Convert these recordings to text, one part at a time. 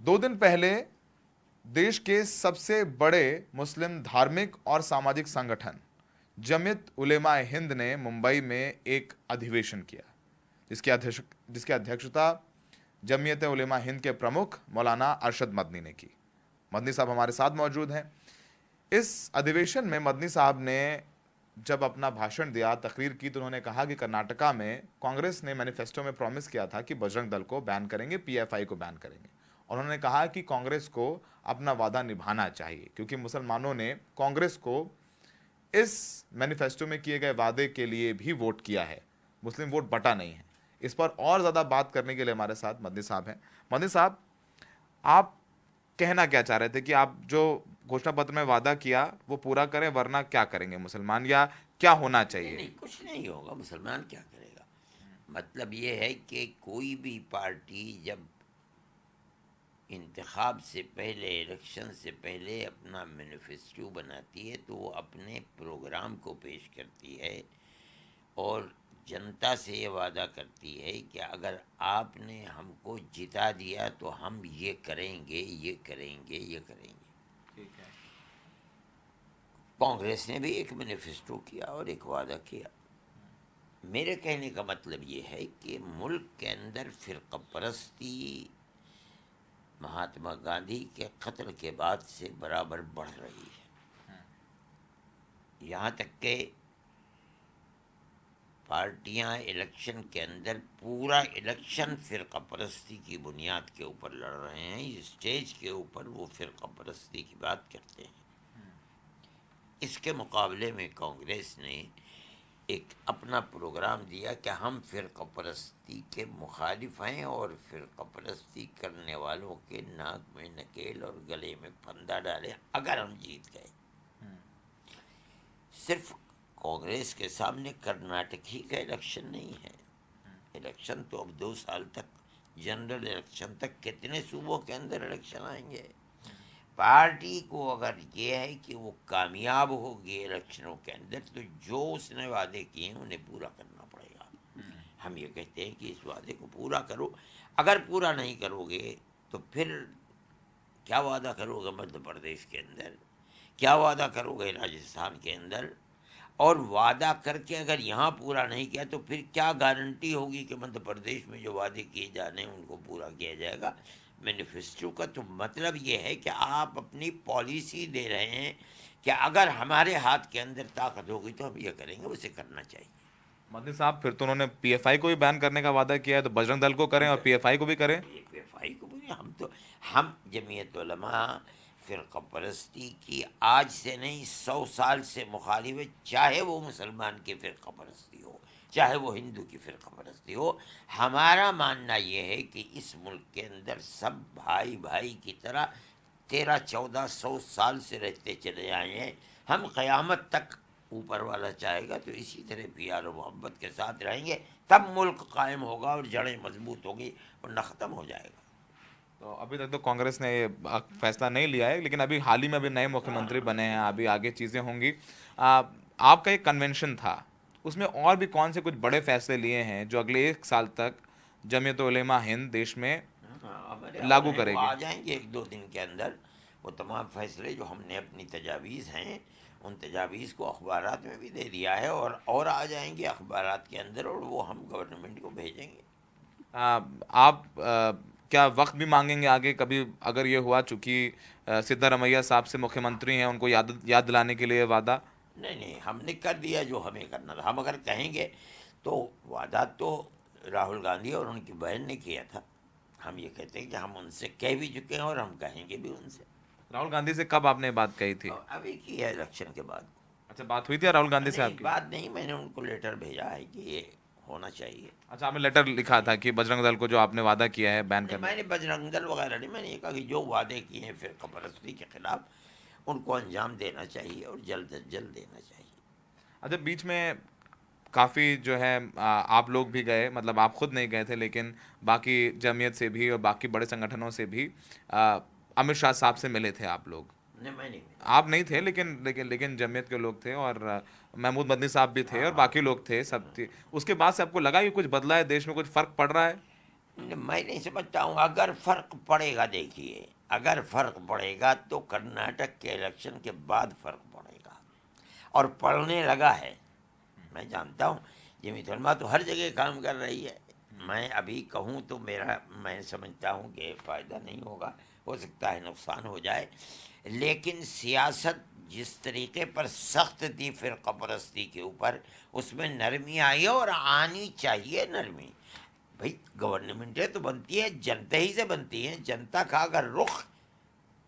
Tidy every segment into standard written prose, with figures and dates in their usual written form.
2 दिन पहले देश के सबसे बड़े मुस्लिम धार्मिक और सामाजिक संगठन जमीयत उलेमा हिंद ने मुंबई में एक अधिवेशन किया, जिसकी अध्यक्षता जमीयत उलेमा हिंद के प्रमुख मौलाना अरशद मदनी ने की। मदनी साहब हमारे साथ मौजूद हैं। इस अधिवेशन में मदनी साहब ने जब अपना भाषण दिया, तकरीर की, तो उन्होंने कहा कि कर्नाटका में कांग्रेस ने मैनिफेस्टो में प्रॉमिस किया था कि बजरंग दल को बैन करेंगे, पीएफआई को बैन करेंगे। और उन्होंने कहा कि कांग्रेस को अपना वादा निभाना चाहिए, क्योंकि मुसलमानों ने कांग्रेस को इस मैनिफेस्टो में किए गए वादे के लिए भी वोट किया है, मुस्लिम वोट बटा नहीं है। इस पर और ज़्यादा बात करने के लिए हमारे साथ मदनी साहब हैं। मदनी साहब, आप कहना क्या चाह रहे थे कि आप जो घोषणा पत्र में वादा किया वो पूरा करें, वरना क्या करेंगे मुसलमान, या क्या होना चाहिए? नहीं, कुछ नहीं होगा। मुसलमान क्या करेगा? मतलब ये है कि कोई भी पार्टी जब इंतखाब से पहले, इलेक्शन से पहले अपना मैनिफेस्टो बनाती है तो वो अपने प्रोग्राम को पेश करती है और जनता से ये वादा करती है कि अगर आपने हमको जिता दिया तो हम ये करेंगे, ये करेंगे, ये करेंगे। ठीक है। कांग्रेस ने भी एक मैनिफेस्टो किया और एक वादा किया। मेरे कहने का मतलब ये है कि मुल्क के अंदर फिरका परस्ती महात्मा गांधी के कत्ल के बाद से बराबर बढ़ रही है। यहाँ तक के पार्टियां इलेक्शन के अंदर पूरा इलेक्शन फिरका परस्ती की बुनियाद के ऊपर लड़ रहे हैं। स्टेज के ऊपर वो फिरका परस्ती की बात करते हैं। इसके मुकाबले में कांग्रेस ने एक अपना प्रोग्राम दिया कि हम फिरका परस्ती के मुखालिफ हैं और फिरका परस्ती करने वालों के नाक में नकेल और गले में फंदा डालें अगर हम जीत गए। सिर्फ कांग्रेस के सामने कर्नाटक ही का इलेक्शन नहीं है। इलेक्शन तो अब 2 साल तक, जनरल इलेक्शन तक कितने सूबों के अंदर इलेक्शन आएंगे। पार्टी को अगर ये है कि वो कामयाब होगी इलेक्शनों के अंदर तो जो उसने वादे किए हैं उन्हें पूरा करना पड़ेगा। हम ये कहते हैं कि इस वादे को पूरा करो। अगर पूरा नहीं करोगे तो फिर क्या वादा करोगे मध्य प्रदेश के अंदर, क्या वादा करोगे राजस्थान के अंदर? और वादा करके अगर यहाँ पूरा नहीं किया तो फिर क्या गारंटी होगी कि मध्य प्रदेश में जो वादे किए जाने हैं उनको पूरा किया जाएगा? मैनिफेस्टो का तो मतलब ये है कि आप अपनी पॉलिसी दे रहे हैं कि अगर हमारे हाथ के अंदर ताकत होगी तो हम ये करेंगे, उसे करना चाहिए। मदनी साहब, फिर तो उन्होंने पीएफआई को भी बैन करने का वादा किया है, तो बजरंग दल को करें और पीएफआई को भी करें। पीएफआई को बोलिए, हम जमीयत उलमा फिरका परस्ती की आज से नहीं 100 साल से मुखालिफ है। चाहे वो मुसलमान की फिरका परस्ती हो, चाहे वो हिंदू की फिरका परस्ती हो। हमारा मानना ये है कि इस मुल्क के अंदर सब भाई भाई की तरह 1300-1400 साल से रहते चले आए हैं। हम क़यामत तक ऊपर वाला चाहेगा तो इसी तरह प्यार और मोहब्बत के साथ रहेंगे, तब मुल्क कायम होगा और जड़ें मजबूत होगी और न ख़त्म हो जाएगा। तो अभी तक तो कांग्रेस ने ये फैसला नहीं लिया है, लेकिन अभी हाल ही में अभी नए मुख्यमंत्री बने हैं, अभी आगे चीज़ें होंगी। आपका एक कन्वेंशन था, उसमें और भी कौन से कुछ बड़े फैसले लिए हैं जो अगले 1 साल तक जमीयत उलेमा हिंद देश में लागू करेगी? आ जाएंगे 1-2 दिन के अंदर वो तमाम फैसले जो हमने अपनी तजावीज़ हैं उन तजावीज़ को अखबारात में भी दे दिया है और आ जाएंगे अखबारात के अंदर और वो हम गवर्नमेंट को भेजेंगे। आप क्या वक्त भी मांगेंगे आगे कभी, अगर ये हुआ, चूंकि सिद्धारमैया साहब से मुख्यमंत्री हैं, उनको याद दिलाने के लिए वादा? नहीं, हमने कर दिया जो हमें करना था। हम अगर कहेंगे तो वादा तो राहुल गांधी और उनकी बहन ने किया था। हम ये कहते हैं कि हम उनसे कह भी चुके हैं और हम कहेंगे भी उनसे। राहुल गांधी से कब आपने बात कही थी? अभी की है इलेक्शन के बाद। अच्छा, बात हुई थी राहुल गांधी से आपकी? बात नहीं, मैंने उनको लेटर भेजा है कि ये होना चाहिए। अच्छा, आपने लेटर लिखा था कि बजरंग दल को जो आपने वादा किया है बैन करने? मैंने बजरंग दल वगैरह नहीं, मैंने ये कहा कि जो वादे किए हैं फिरका परस्ती के खिलाफ उनको अंजाम देना चाहिए और जल्द से जल्द देना चाहिए। अच्छा, बीच में काफ़ी जो है आप लोग भी गए, मतलब आप खुद नहीं गए थे, लेकिन बाकी जमीयत से भी और बाकी बड़े संगठनों से भी अमित शाह साहब से मिले थे आप लोग? नहीं, मैं नहीं। आप नहीं थे, लेकिन जमीयत के लोग थे और महमूद मदनी साहब भी थे और बाकी लोग थे, सब थे। उसके बाद से आपको लगा कि कुछ बदला है देश में, कुछ फ़र्क पड़ रहा है? मैं नहीं समझता हूँ। अगर फर्क पड़ेगा, देखिए, अगर फर्क पड़ेगा तो कर्नाटक के इलेक्शन के बाद फर्क पड़ेगा, और पड़ने लगा है। मैं जानता हूँ जिमी वर्मा तो हर जगह काम कर रही है। मैं अभी कहूँ तो मैं समझता हूँ कि फ़ायदा नहीं होगा, हो सकता है नुकसान हो जाए। लेकिन सियासत जिस तरीके पर सख्त थी फ़िरका परस्ती के ऊपर, उसमें नरमी आई है, और आनी चाहिए नरमी। भाई, गवर्नमेंटें तो बनती है जनता ही से बनती हैं। जनता का अगर रुख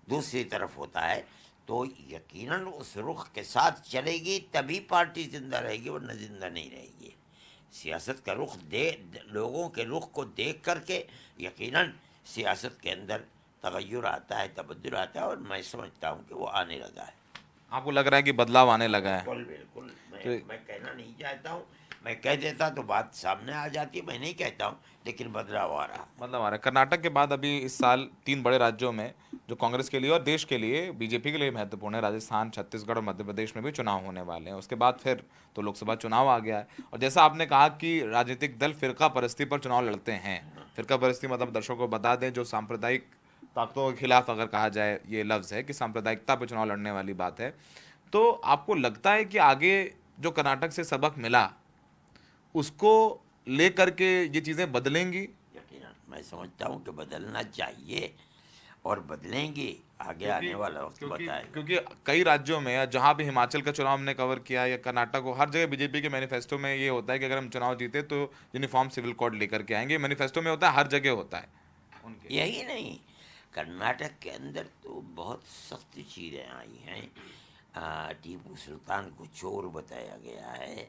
दूसरी तरफ होता है तो यकीनन उस रुख के साथ चलेगी, तभी पार्टी जिंदा रहेगी, वरना जिंदा नहीं रहेगी। सियासत का रुख लोगों के रुख को देख करके यकीनन सियासत के अंदर तगय्युर आता है, तबद्दुल आता है, और मैं समझता हूँ कि वो आने लगा है। आपको लग रहा है कि बदलाव आने लगा है? बिल्कुल बिल्कुल। तो मैं कहना नहीं चाहता हूँ, मैं कह देता तो बात सामने आ जाती, मैं नहीं कहता हूँ, लेकिन बदलाव आ रहा है। मतलब आ रहा है। कर्नाटक के बाद अभी इस साल 3 बड़े राज्यों में जो कांग्रेस के लिए और देश के लिए, बीजेपी के लिए महत्वपूर्ण है, राजस्थान, छत्तीसगढ़ और मध्य प्रदेश में भी चुनाव होने वाले हैं। उसके बाद फिर तो लोकसभा चुनाव आ गया है। और जैसा आपने कहा कि राजनीतिक दल फिरका परस्ती पर चुनाव लड़ते हैं। फिरका परस्ती मतलब दर्शकों को बता दें, जो सांप्रदायिक ताकतों के खिलाफ अगर कहा जाए, ये लफ्ज़ है कि सांप्रदायिकता पर चुनाव लड़ने वाली बात है। तो आपको लगता है कि आगे जो कर्नाटक से सबक मिला उसको लेकर के ये चीज़ें बदलेंगी? यकीनन मैं समझता हूँ कि बदलना चाहिए, और बदलेंगे। आगे क्योंकि आने वाला वक्त क्योंकि बताएगा। क्योंकि कई राज्यों में, जहां भी हिमाचल का चुनाव हमने कवर किया या कर्नाटक हो, हर जगह बीजेपी के मैनिफेस्टो में ये होता है कि अगर हम चुनाव जीते तो यूनिफॉर्म सिविल कोड लेकर के आएंगे। मैनिफेस्टो में होता है, हर जगह होता है उनके। यही नहीं, कर्नाटक के अंदर तो बहुत सख्त चीज़ें आई हैं। टीपू सुल्तान को चोर बताया गया है,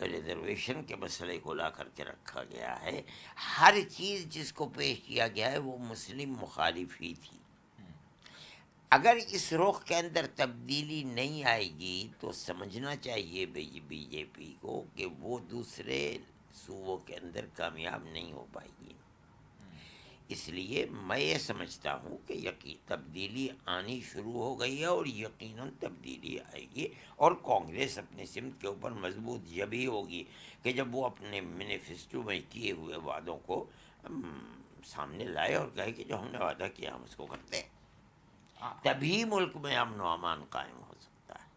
रिजर्वेशन के मसले को ला करके रखा गया है। हर चीज़ जिसको पेश किया गया है वो मुस्लिम मुखालिफ ही थी। अगर इस रुख के अंदर तब्दीली नहीं आएगी तो समझना चाहिए बीजेपी को कि वो दूसरे सूबों के अंदर कामयाब नहीं हो पाएगी। इसलिए मैं ये समझता हूँ कि यकीन तब्दीली आनी शुरू हो गई है, और यकीनन तब्दीली आएगी। और कांग्रेस अपने सिमत के ऊपर मजबूत जब ही होगी कि जब वो अपने मैनिफेस्टो में किए हुए वादों को सामने लाए और कहे कि जो हमने वादा किया हम उसको करते हैं। तभी मुल्क में अमन व अमान कायम हो सकता है।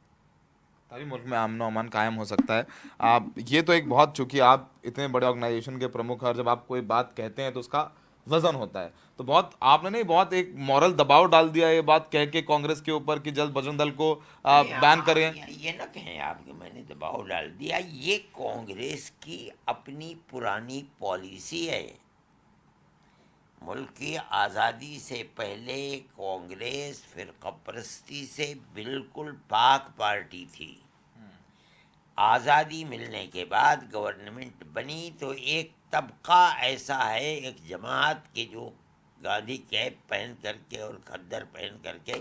तभी मुल्क में अमन अमान कायम हो सकता है। आप ये तो एक बहुत, चूंकि आप इतने बड़े ऑर्गेनाइजेशन के प्रमुख हैं और जब आप कोई बात कहते हैं तो उसका वजन होता है, तो बहुत आपने नहीं, बहुत एक मॉरल दबाव डाल दिया ये बात कह के कांग्रेस के ऊपर कि जल्द बजरंग दल को नहीं, बैन करें। ये ना कहें आप कि मैंने दबाव डाल दिया। ये कांग्रेस की अपनी पुरानी पॉलिसी है। मुल्क की आज़ादी से पहले कांग्रेस फिरकापरस्ती से बिल्कुल पाक पार्टी थी। आज़ादी मिलने के बाद गवर्नमेंट बनी तो एक तबका ऐसा है, एक जमात के जो गांधी कैप पहन करके और खद्दर पहन करके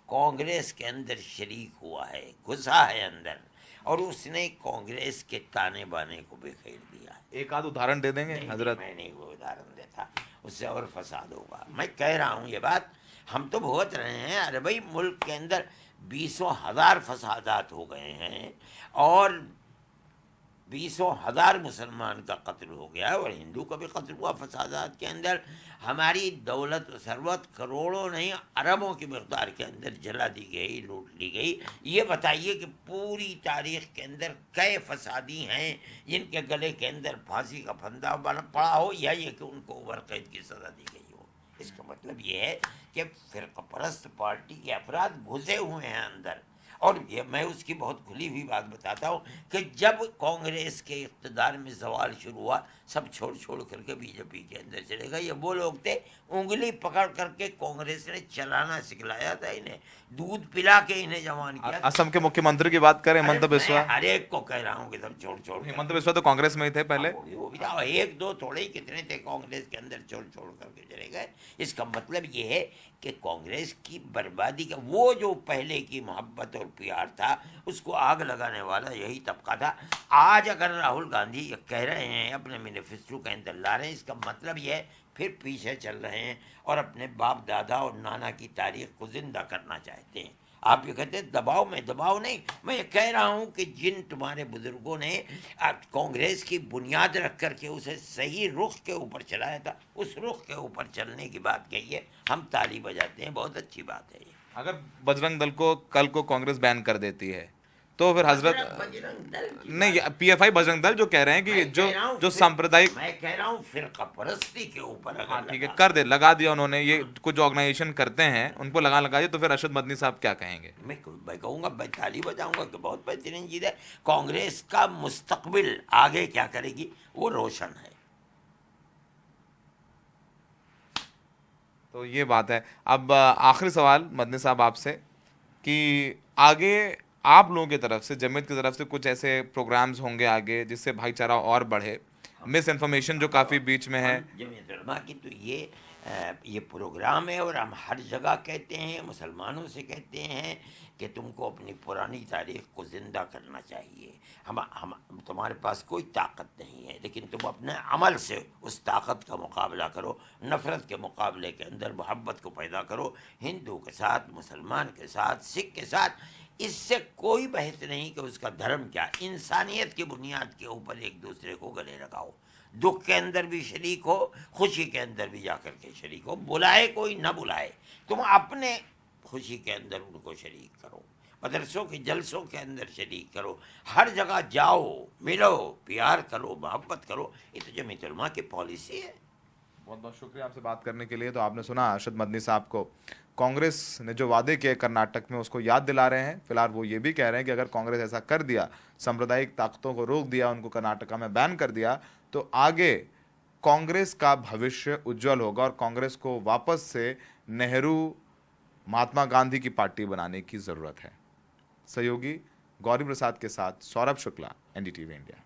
कांग्रेस के अंदर शरीक हुआ है, घुसा है अंदर, और उसने कांग्रेस के ताने बाने को बिखेर दिया है। एक आध उदाहरण दे देंगे नहीं, हजरत? मैं नहीं वो उदाहरण देता, उससे और फसाद होगा। मैं कह रहा हूँ ये बात हम तो भुगत रहे हैं। अरे भाई, मुल्क के अंदर 20,000 फसादात हो गए हैं, और 20,000 मुसलमान का कत्ल हो गया और हिंदू का भी कत्ल हुआ फसादात के अंदर। हमारी दौलत सरवत करोड़ों नहीं अरबों की मकदार के अंदर जला दी गई, लूट ली गई। ये बताइए कि पूरी तारीख के अंदर कई फसादी हैं जिनके गले के अंदर फांसी का फंदा पड़ा हो, या ये कि उनको उम्र कैद की सज़ा दी गई हो। इसका मतलब ये है कि फिरकापरस्त पार्टी के अफराद घुसे हुए हैं अंदर। और ये मैं उसकी बहुत खुली हुई बात बताता हूँ कि जब कांग्रेस के इक़्तिदार में सवाल शुरू हुआ, सब छोड़ छोड़ करके बीजेपी के अंदर चले गए। ये वो लोग थे, उंगली पकड़ करके कांग्रेस ने चलाना सिखलाया था इन्हें, दूध पिला के इन्हें जवान किया। असम के मुख्यमंत्री की बात करें, हेमंत बिस्वा। हर एक को कह रहा हूँ कि सब छोड़ छोड़ हेमंत बिस्वा तो कांग्रेस में ही थे पहले। वो भी था, एक दो थोड़े ही कितने थे कांग्रेस के अंदर छोड़ छोड़ करके चले गए। इसका मतलब ये है कि कांग्रेस की बर्बादी का वो जो पहले की मोहब्बत और प्यार था, उसको आग लगाने वाला यही तबका था। आज अगर राहुल गांधी ये कह रहे हैं, अपने मैनिफेस्टो के अंदर ला रहे हैं, इसका मतलब ये है फिर पीछे चल रहे हैं और अपने बाप दादा और नाना की तारीख को जिंदा करना चाहते हैं। आप ये कहते हैं दबाव में, दबाव नहीं, मैं ये कह रहा हूं कि जिन तुम्हारे बुजुर्गों ने कांग्रेस की बुनियाद रख करके उसे सही रुख के ऊपर चलाया था, उस रुख के ऊपर चलने की बात कही है, हम ताली बजाते हैं, बहुत अच्छी बात है ये। अगर बजरंग दल को कल को कांग्रेस बैन कर देती है तो फिर हजरत बजरंग दल की नहीं, पीएफआई बजरंग दल जो कह रहे हैं कि जो सांप्रदायिक, मैं कह रहा हूँ फिरका परस्ती के ऊपर हाँ अगर ठीक है, लगा, कर दे, लगा दिया उन्होंने, ये कुछ ऑर्गेनाइजेशन करते हैं उनको लगा दिया, तो फिर अरशद मदनी साहब क्या कहेंगे? मैं कहूँगा, मैं ताली बजाऊंगा कि बहुत बेहतरीन चीज़ है। कांग्रेस का मुस्तकबिल आगे क्या करेगी वो रोशन है। तो ये बात है। अब आखिरी सवाल मदनी साहब आपसे कि आगे आप लोगों की तरफ से, जमीयत की तरफ से कुछ ऐसे प्रोग्राम्स होंगे आगे जिससे भाईचारा और बढ़े? मिस इन्फॉर्मेशन जो काफ़ी बीच में है, जमीयत उलमा की तो ये प्रोग्राम है, और हम हर जगह कहते हैं, मुसलमानों से कहते हैं कि तुमको अपनी पुरानी तारीख को ज़िंदा करना चाहिए। हम तुम्हारे पास कोई ताकत नहीं है, लेकिन तुम अपने अमल से उस ताकत का मुकाबला करो, नफ़रत के मुकाबले के अंदर मोहब्बत को पैदा करो, हिंदू के साथ, मुसलमान के साथ, सिख के साथ। इससे कोई बहस नहीं कि उसका धर्म क्या, इंसानियत की बुनियाद के ऊपर एक दूसरे को गले लगाओ, दुख के अंदर भी शरीक हो, खुशी के अंदर भी जाकर के शरीक हो, बुलाए कोई न बुलाए, तुम अपने खुशी के अंदर उनको शरीक करो, मदरसों के जलसों के अंदर शरीक करो, हर जगह जाओ, मिलो, प्यार करो, मोहब्बत करो। ये तो जमीयत उलमा की पॉलिसी है। बहुत बहुत शुक्रिया आपसे बात करने के लिए। तो आपने सुना अरशद मदनी साहब को, कांग्रेस ने जो वादे किए कर्नाटक में उसको याद दिला रहे हैं। फिलहाल वो ये भी कह रहे हैं कि अगर कांग्रेस ऐसा कर दिया, सांप्रदायिक ताकतों को रोक दिया, उनको कर्नाटका में बैन कर दिया, तो आगे कांग्रेस का भविष्य उज्जवल होगा और कांग्रेस को वापस से नेहरू, महात्मा गांधी की पार्टी बनाने की ज़रूरत है। सहयोगी गौरी प्रसाद के साथ सौरभ शुक्ला, एनडीटीवी इंडिया।